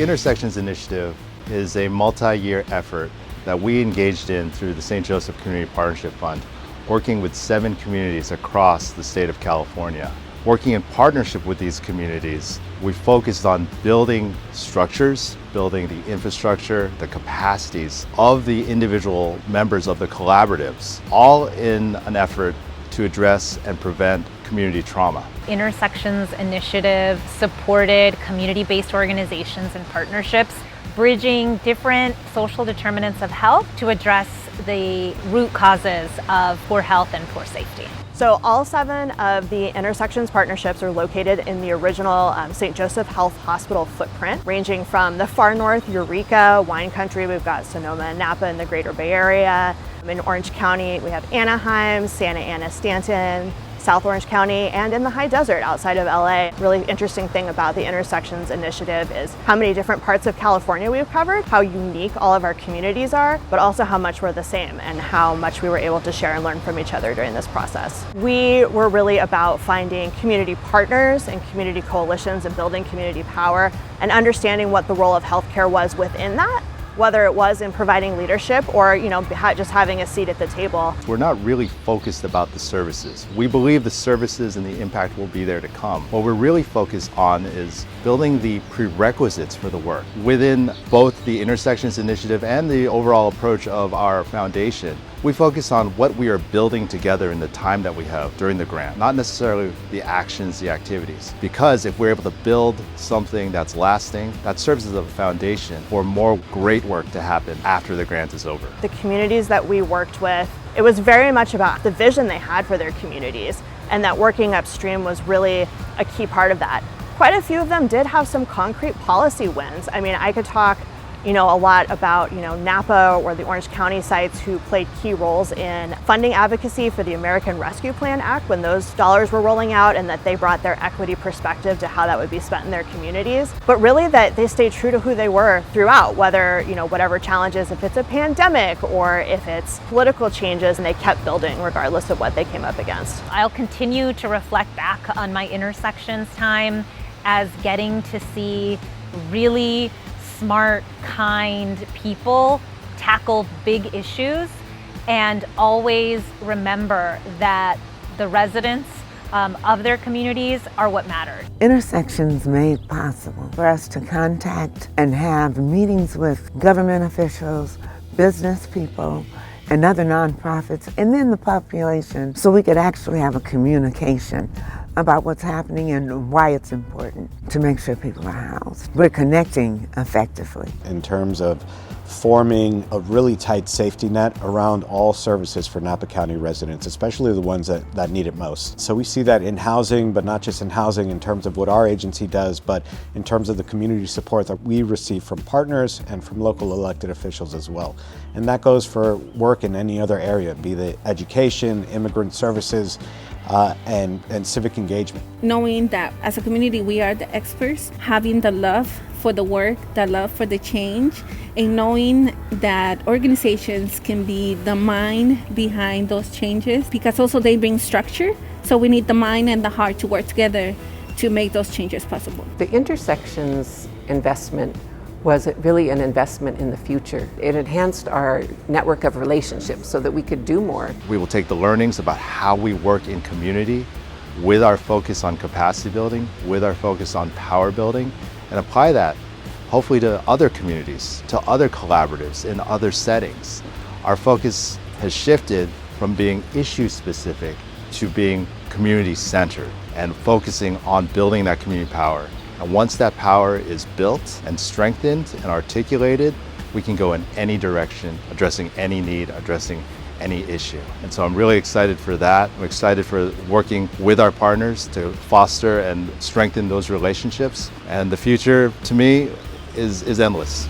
Intersections Initiative is a multi-year effort that we engaged in through the St. Joseph Community Partnership Fund, working with 7 communities across the state of California. Working in partnership with these communities, we focused on building structures, building the infrastructure, the capacities of the individual members of the collaboratives, all in an effort to address and prevent community trauma. Intersections Initiative supported community-based organizations and partnerships, bridging different social determinants of health to address the root causes of poor health and poor safety. So all 7 of the Intersections partnerships are located in the original St. Joseph Health Hospital footprint, ranging from the far north, Eureka, wine country, we've got Sonoma and Napa in the greater Bay Area. In Orange County, we have Anaheim, Santa Ana, Stanton, South Orange County, and in the high desert outside of LA. Really interesting thing about the Intersections Initiative is how many different parts of California we've covered, how unique all of our communities are, but also how much we're the same and how much we were able to share and learn from each other during this process. We were really about finding community partners and community coalitions and building community power and understanding what the role of healthcare was within that, whether it was in providing leadership or just having a seat at the table. We're not really focused about the services. We believe the services and the impact will be there to come. What we're really focused on is building the prerequisites for the work. Within both the Intersections Initiative and the overall approach of our foundation, we focus on what we are building together in the time that we have during the grant, not necessarily the actions, the activities. Because if we're able to build something that's lasting, that serves as a foundation for more great work to happen after the grant is over. The communities that we worked with, it was very much about the vision they had for their communities, and that working upstream was really a key part of that. Quite a few of them did have some concrete policy wins. I mean, I could talk a lot about, Napa or the Orange County sites who played key roles in funding advocacy for the American Rescue Plan Act when those dollars were rolling out, and that they brought their equity perspective to how that would be spent in their communities. But really that they stayed true to who they were throughout, whether, whatever challenges, if it's a pandemic or if it's political changes, and they kept building regardless of what they came up against. I'll continue to reflect back on my Intersections time as getting to see really smart, kind people tackle big issues, and always remember that the residents of their communities are what matters. Intersections made possible for us to contact and have meetings with government officials, business people, and other nonprofits, and then the population, so we could actually have a communication about what's happening and why it's important to make sure people are housed. We're connecting effectively. In terms of forming a really tight safety net around all services for Napa County residents, especially the ones that need it most. So we see that in housing, but not just in housing in terms of what our agency does, but in terms of the community support that we receive from partners and from local elected officials as well. And that goes for work in any other area, be it education, immigrant services, and civic engagement. Knowing that as a community we are the experts, having the love for the work, the love for the change, and knowing that organizations can be the mind behind those changes, because also they bring structure. So we need the mind and the heart to work together to make those changes possible. The Intersections investment was really an investment in the future. It enhanced our network of relationships so that we could do more. We will take the learnings about how we work in community with our focus on capacity building, with our focus on power building, and apply that hopefully to other communities, to other collaboratives in other settings. Our focus has shifted from being issue specific to being community centered and focusing on building that community power. And once that power is built and strengthened and articulated, we can go in any direction, addressing any need, addressing any issue. And so I'm really excited for that. I'm excited for working with our partners to foster and strengthen those relationships. And the future, to me, is endless.